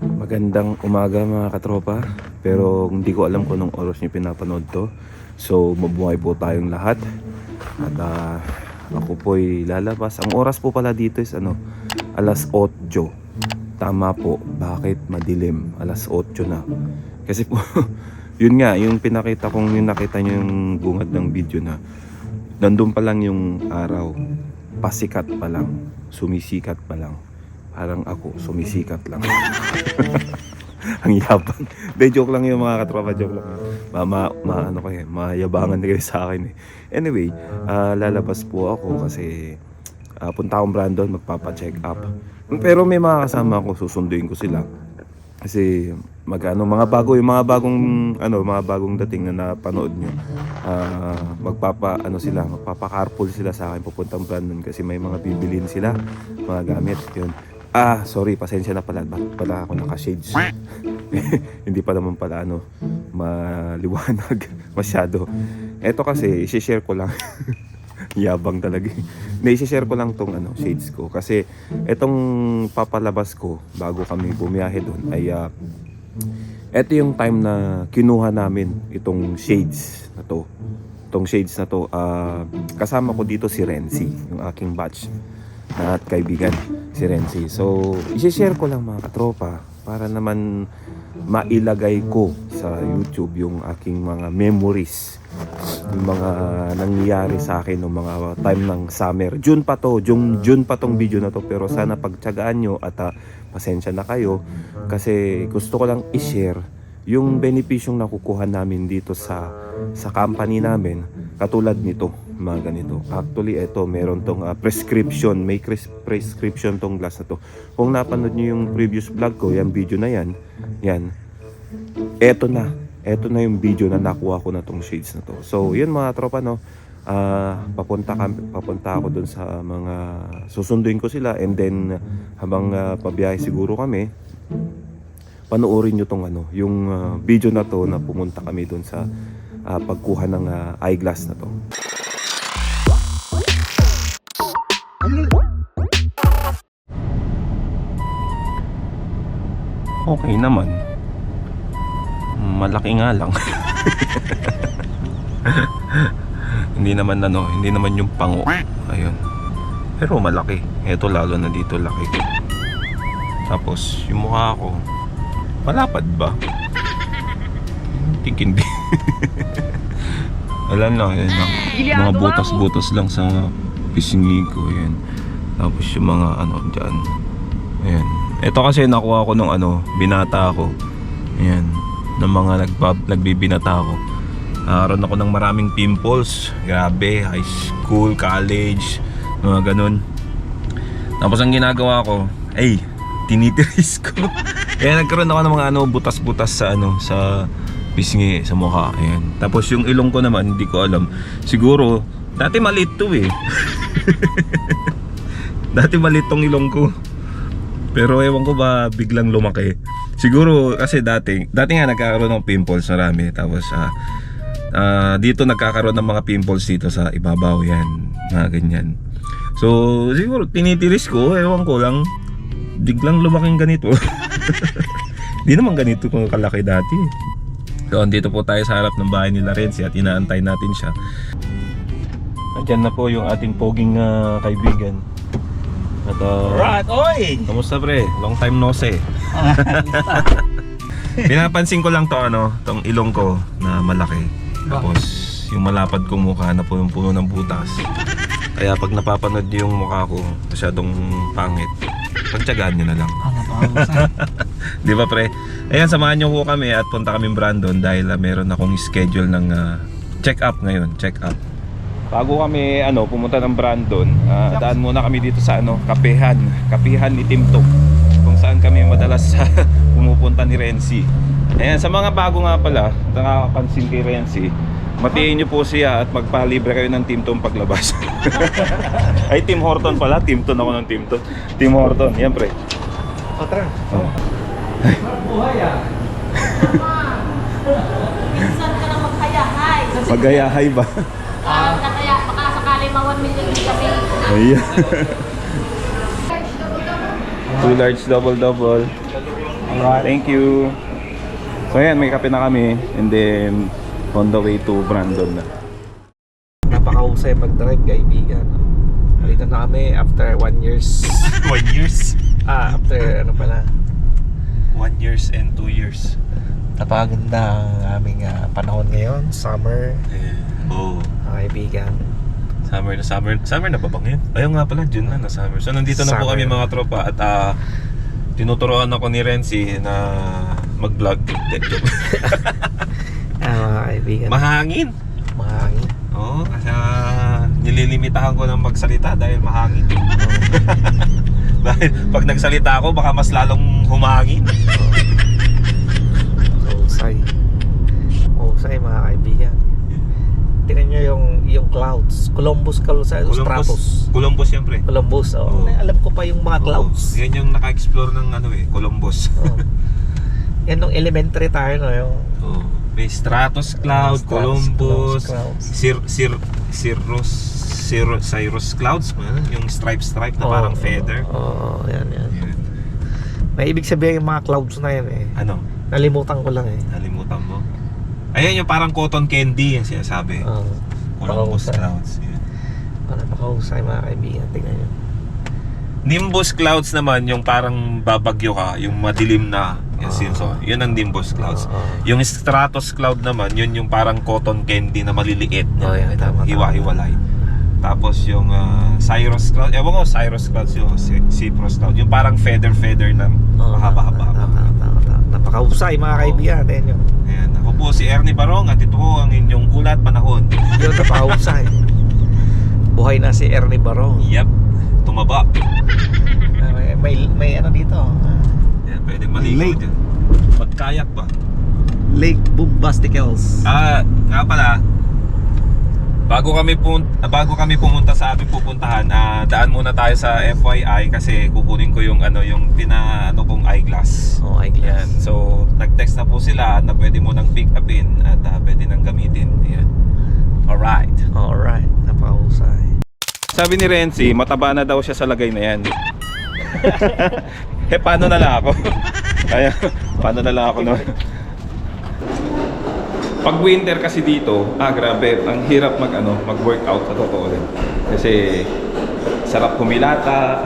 Magandang umaga mga katropa. Pero hindi ko alam kung anong oras niyo pinapanood to. So mabuhay po tayong lahat. At ako po'y lalabas. Ang oras po pala dito is alas 8. Tama po. Bakit madilim? Alas 8 na. Kasi po yun nga, yung nakita niyo yung bungad ng video na nandun pa lang yung araw. Pasikat pa lang. Sumisikat pa lang. Parang ako, sumisikat lang. Ang yabang. De, joke lang yung mga katropa, joke lang. Mayabangan na kayo sa akin eh. Anyway, lalabas po ako kasi punta akong Brandon, magpapa-check up. Pero may mga kasama ako, susunduin ko sila. Kasi mga bagong dating na napanood nyo. Magpapa-carpool sila sa akin papuntang Brandon kasi may mga bibilin sila, mga gamit, yun. Sorry, pasensya na pala. Bakit pala ako naka-shades? Hindi pa naman pala maliwanag masyado. Eto kasi, isi-share ko lang. Yabang talaga. I-share ko lang tong shades ko. Kasi etong papalabas ko bago kami bumiyahe doon ay eto yung time na kinuha namin itong shades na to. Itong shades na to, kasama ko dito si Renzi, yung aking batch at kaibigan, si Renzi. So, i-share ko lang mga katropa para naman mailagay ko sa YouTube yung aking mga memories, yung mga nangyayari sa akin noong mga time ng summer. June pa tong video na to, pero sana pagtiyagaan nyo at pasensya na kayo kasi gusto ko lang i-share yung benepisyong nakukuha namin dito sa company namin, katulad nito, mga ganito. Actually, eto, meron tong prescription. May prescription tong glass na to. Kung napanood nyo yung previous vlog ko, yung video na yan. Eto na yung video na nakuha ko na tong shades na to. So, yun mga tropa, papunta ako dun sa mga susunduin ko sila, and then habang pabiyahe siguro kami, panoorin nyo tong yung video na to na pumunta kami dun sa pagkuha ng eyeglass na to. Okay naman. Malaki nga lang. Hindi naman yung pango. Ayun. Pero malaki. Ito lalo na dito laki. Tapos yung mukha ko, malapad ba? Hindi. Alam lang, yan lang. Mga butas-butas lang sa pisngi ko, yan. Tapos yung mga dyan. Ayan. Ito kasi nakuha ko nung binata ako. Ayan. Ng mga nagbibinata ako. Nakaroon ako ng maraming pimples. Grabe, high school, college, mga ganun. Tapos ang ginagawa ko, tinitiris ko. Kaya nagkaroon ako ng mga butas-butas sa sa pisngi, sa mukha. Ayan. Tapos yung ilong ko naman, hindi ko alam. Siguro, dati maliit to eh. Dati maliit tong ilong ko. Pero ewan ko ba biglang lumaki. Siguro kasi dati nga nagkakaroon ng pimples marami. Tapos dito nagkakaroon ng mga pimples dito sa ibabaw, yan. Mga ganyan. So siguro tinitiris ko, ewan ko lang, biglang lumaking ganito. Di naman ganito kung kalaki dati. So andito po tayo sa harap ng bahay nila Renzi at inaantay natin siya. Andyan na po yung ating poging kaibigan. At Right, oy! kamusta pre? Long time no see. Pinapansin ko lang tong ilong ko na malaki. Tapos yung malapad kong mukha na po yung puno ng butas. Kaya pag napapanood yung mukha ko masyadong pangit, pagtiyagaan nyo na lang. Di ba pre? Ayan, samahan nyo ko kami at punta kaming Brandon dahil meron akong schedule ng check-up ngayon. Check-up. Bago kami pumunta ng Brandon, daan muna kami dito sa kapehan ni Timtok, kung saan kami madalas pumupunta ni Renzi. Ayan, sa mga bago nga pala, nakakapansin kay Renzi, matiin nyo po siya at magpalibre kayo ng Timton paglabas. Ay, Tim Horton pala, Timton ako ng Timton. Tim Horton, yan pre. Tara. Buhay minsan ka na maghayahay. Maghayahay ba? Baka sakali ma 1 million din kami. Ayan. 2 large double. Alright. Thank you. So ayan, may kape na kami. And then, on the way to Brandon na. Napakahusay mag-drive, kaibigan. Dito na kami after 1 years. 1 years? After ano pala. 1 years and 2 years. Napakaganda ang aming panahon ngayon. Summer. Oh. Kaibigan. Summer na ba ba ngayon? Ayun nga pala, June na summer. So nandito na po Summer. kami mga tropa at tinuturoan ako ni Renzi na mag-vlog. Joke. Mga kaibigan. Mahangin. Mahangin. Oo, kasi nililimitahan ko ng magsalita dahil mahangin. Dahil pag nagsalita ako, baka mas lalong humangin. Mahusay mga kaibigan. Tingnan nyo yung clouds. Columbus, Stratus. Columbus siyempre. Columbus, Oo. Alam ko pa yung mga clouds. Yan yung naka-explore ng Columbus. Oo. Yan nung elementary tayo, no? Yung Oh, may stratus cloud, Columbus Columbus, clouds. Cirrus clouds, yung stripe na parang feather. Oo, yan. Yan. May ibig sabihin yung mga clouds na yan eh. Ano? Nalimutan ko lang eh. Nalimutan mo. Ayan yung parang cotton candy yung sinasabi. Oo. Columbus Napakahusay. clouds. Yan. Napakahusay mga kaibigan. Tingnan nyo. Nimbus clouds naman yung parang babagyo ka, yung madilim na. Yun ang nimbus clouds. Yung stratus cloud naman, yun yung parang cotton candy na maliliit. Yan, tama. Hiwa-hiwalay. Tapos yung cirrus cloud, ewan ko, cirrus clouds yung Cyprus cloud. Yung parang feather na mahaba-haba. Tama. Napakahusay mga kaibigan. Tingnan nyo. Ayan. Ako po si Ernie Barong at ito po ang inyong ulat panahon. Yun, napakahusay. Buhay na si Ernie Barong. Yep. Tumaba. May ano dito. Yan, pwede maligo Lake. dyan. Magkayak ba? Lake Bombasticals. Nga pala, bago kami pumunta sa aming pupuntahan, daan muna tayo sa FYI kasi kukunin ko yung kong eyeglass. Eyeglass. Yan. So, nag-text na po sila na pwede mo nang pick upin at pwede nang gamitin. Yan. Alright. Napakahusay. Sabi ni Renzi, mataba na daw siya sa lagay na yan. Paano na lang ako? Ayan, paano na lang ako no? Pag winter kasi dito, grabe, ang hirap mag-workout sa totoo rin. Kasi sarap humilata,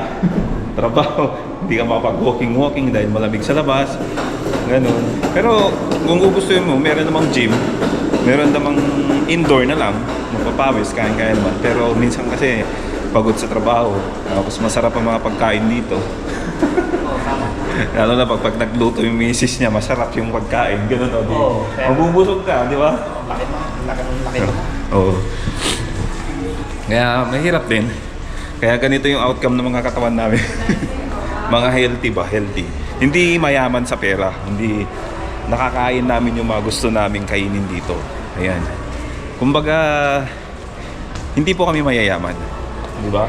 trabaho, hindi ka makapag-walking dahil malamig sa labas. Ganun. Pero kung gugustuhin mo, meron namang gym, meron namang indoor na lang, magpapawis, kaya naman. Pero minsan kasi pagod sa trabaho, tapos masarap ang mga pagkain dito. Lalo na pag nagluto yung misis niya, masarap yung pagkain. Ganun o. Mabubusog ka, di ba? Laki. Oo. Kaya mahirap din. Kaya ganito yung outcome ng mga katawan namin. Mga healthy ba? Healthy. Hindi mayaman sa pera. Hindi nakakain namin yung mga gusto namin kainin dito. Ayan. Kumbaga, hindi po kami mayayaman. Di ba?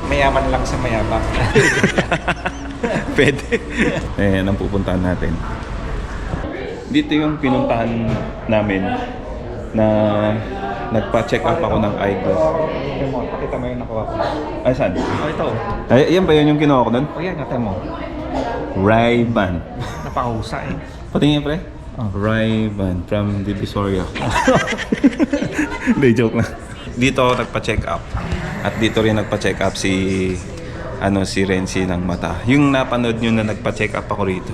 Mayaman lang sa mayabang. Pwede. Ayan ang pupuntahan natin. Dito yung pinuntahan namin na nagpa-check up ako ng eyeglass. Pakita mo yung nakuha ko. Ay, saan? Ito. Ay, yan ba yun yung kinuha ko nun? Yan, natin mo. Ray-Ban. Napakahusay. Patingin pre? Ray-Ban from Divisoria. Hindi, joke lang. Dito ako nagpa-check up. At dito rin nagpa-check up si Renzi ng mata. Yung napanood nyo na nagpa-check up ako rito.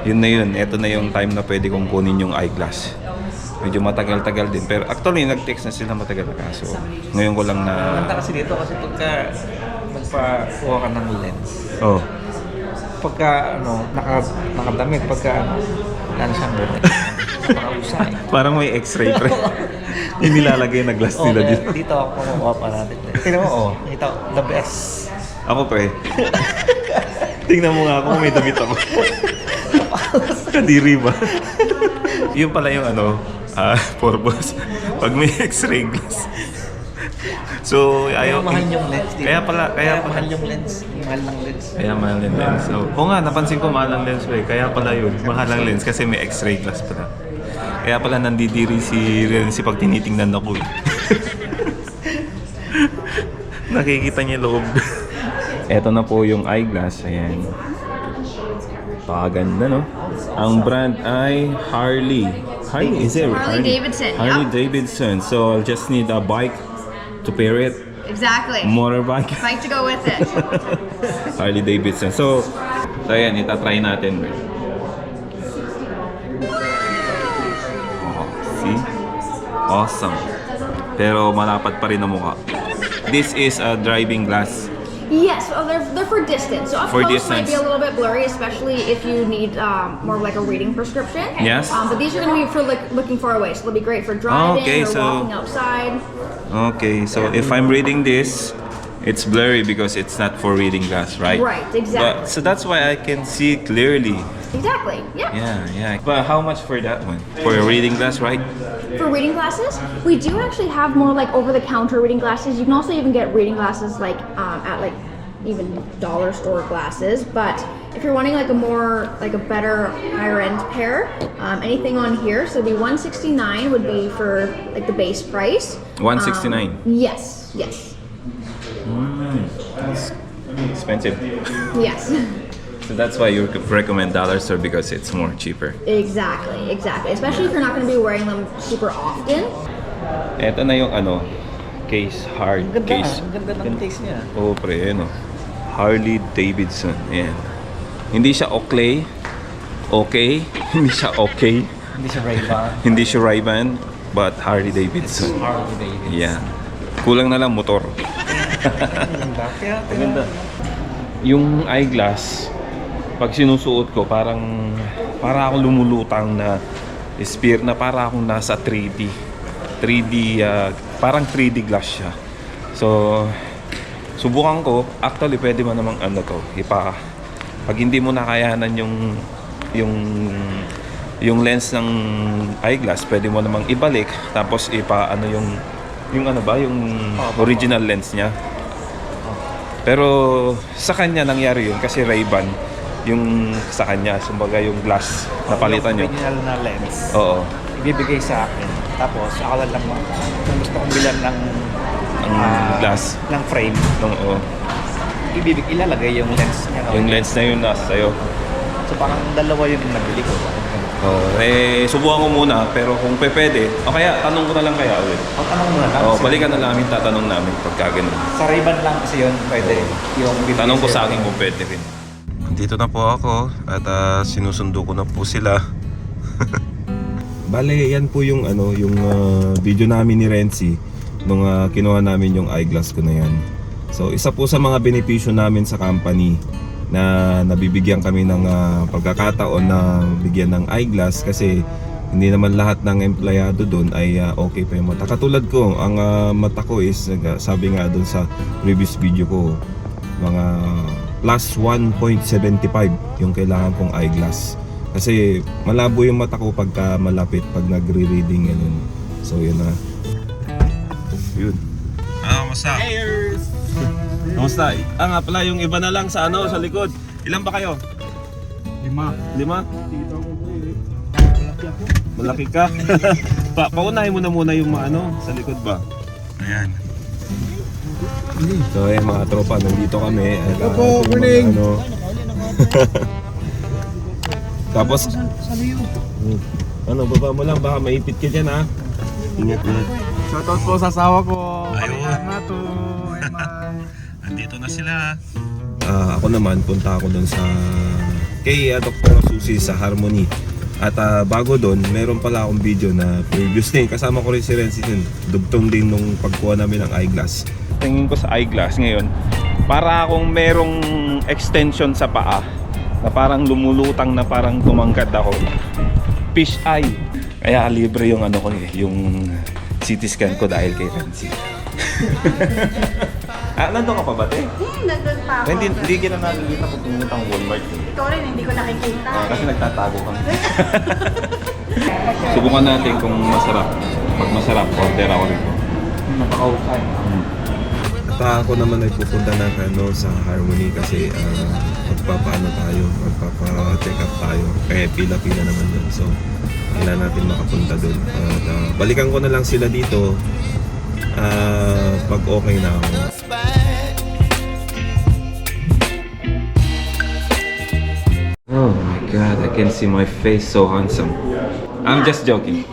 Yun na yun. Ito na yung time na pwede kong kunin yung eyeglass. Medyo matagal-tagal din. Pero actually, nag-text na sila matagal na kaso. Ngayon ko lang na... Maganda kasi dito kasi pagka magpa-kuha ka ng lens. Oh. Pagka nakadamit, pagka wala na siyang lens. Napakahusay. Parang may x-ray pre. Yung nilalagay na glass nila dito. Dito ako kumukuha pa natin. Tingnan mo, ito, the best. Ako pre. Tingnan mo nga ako kung may damit ako. Kadiri ba? Yun pala yung purpose. Pag may x-ray glass. So, ayaw. Mahal yung lens dito. Kaya mahal yung lens. Mahal ng lens. Kaya mahal yung lens. So, nga, napansin ko mahal ang lens pre. Kaya pala yun. Mahal ang lens kasi may x-ray glass pala. Kaya pala nandidiri si Renzi pag tinitingnan ako. Nakikita niya loob. Ito na po yung eyeglass. Ayan. Pakaganda, no? Ang brand ay Harley. Harley, is it? Harley Davidson, Harley yep. Davidson. So I'll just need a bike to pair it. Exactly. Motorbike. Bike to go with it. Harley Davidson. So ayan, itatry natin. Oh, see? Awesome. Pero malapad pa rin ang mukha. This is a driving glass. Yes, well, they're for distance. So up For close might distance. be a little bit blurry, especially if you need more of like a reading prescription. Yes. But these are going to be for like looking far away, so they'll be great for driving Okay, or so- walking outside. Okay, so if I'm reading this, it's blurry because it's not for reading glass, right? Right, exactly. So that's why I can see clearly. Exactly. Yeah. Yeah. But how much for that one? For a reading glass, right? For reading glasses, we do actually have more like over-the-counter reading glasses. You can also even get reading glasses like at like even dollar store glasses. But if you're wanting like a more like a better higher end pair, anything on here, so the 169 would be for like the base price. 169. Yes. Yes. That's expensive. Yes. So that's why you recommend dollar store because it's more cheaper. Exactly. Exactly. Especially if you're not going to be wearing them super often. Ito na yung case, hard case. Ang ganda ng case niya. Oh, pre, ano. Harley Davidson. Ayan. Hindi siya okay. Okay. Hindi siya okay. Hindi siya Ray-Ban. Hindi siya Ray-Ban, but Harley Davidson. Harley Davidson. Yeah. Kulang na lang motor. Kaya Maganda. Yung eyeglass, pag sinusuot ko, para akong lumulutang na spear na para akong nasa 3D. 3D, parang 3D glass siya. So, subukan ko. Actually, pwede mo namang pag hindi mo nakayanan yung lens ng eyeglass, pwede mo namang ibalik. Tapos yung original lens niya. Pero sa kanya nangyari yun kasi Ray-Ban yung sa kanya, kumbaga yung glass na palitan nyo. Yung original na lens. Oo. Ibibigay sa akin. Tapos ako lang kung gusto kong bilan ng glass. ng frame. Oo. Ilalagay yung lens niya. Yung lens na yun nasa sa'yo. So parang dalawa yung nabili ko. Subukan ko muna, pero kung pwede, o kaya tanong ko na lang kaya ulit. Ang tanong mo na lang. Balikan na namin, tatanong namin pagka ganun. Sa Ray-Ban lang kasi yun pwede. Yung bibili Tanong ko sa'yo. sa akin kung pwede rin. Dito na po ako at sinusundo ko na po sila. Bale, yan po yung video namin ni Renzi nung kinuha namin yung eyeglass ko na yan. So, isa po sa mga benepisyo namin sa company na nabibigyan kami ng pagkakataon na bigyan ng eyeglass kasi hindi naman lahat ng empleyado doon ay okay pa yung mata. Katulad ko, ang mata ko is sabi nga doon sa previous video ko, mga plus 1.75 yung kailangan kong eyeglass. Kasi malabo yung mata ko pagka malapit pag nagre-reading ganun. So yun na. Yun. Kamusta? Kamusta? Nga pala yung iba na lang sa sa likod. Ilan ba kayo? 5. Dito ako po eh. Malaki ka. Paunahin mo na muna yung sa likod ba? Ayan. So ayan mga tropa, nandito kami. Opo, morning. Tapos, baba mo lang, baka maipit ka dyan ha. Ingat. Shoutout po sa asawa ko. Ayun. Mato, Emma. Andito na sila. Ako naman, punta ako doon kay Dr. Susie sa Harmony. At bago doon, meron pala akong video na previous din. Kasama ko rin si Renzi din. Dugtong din nung pagkuha namin ng eyeglass. Tingin ko sa eyeglass ngayon, para akong merong extension sa paa na parang lumulutang na parang tumangkad ako. Fish eye. Kaya libre yung yung CT scan ko dahil kay Renzi. Nandun ka pa ba, te? Nandun pa ako. Hindi kita nakikita kung pumunta ang Walmart. Ikaw rin, hindi ko nakikita. Kasi nagtatago kami. Subukan natin kung masarap. Pag masarap, order ako rin. Napakausay. At ako naman ay pupunta na sa Harmony kasi magpapa-check up tayo. Kaya pila-pila naman doon. So, kailangan natin makapunta doon. At balikan ko na lang sila dito pag okay na ako. can see my face so handsome. I'm just joking.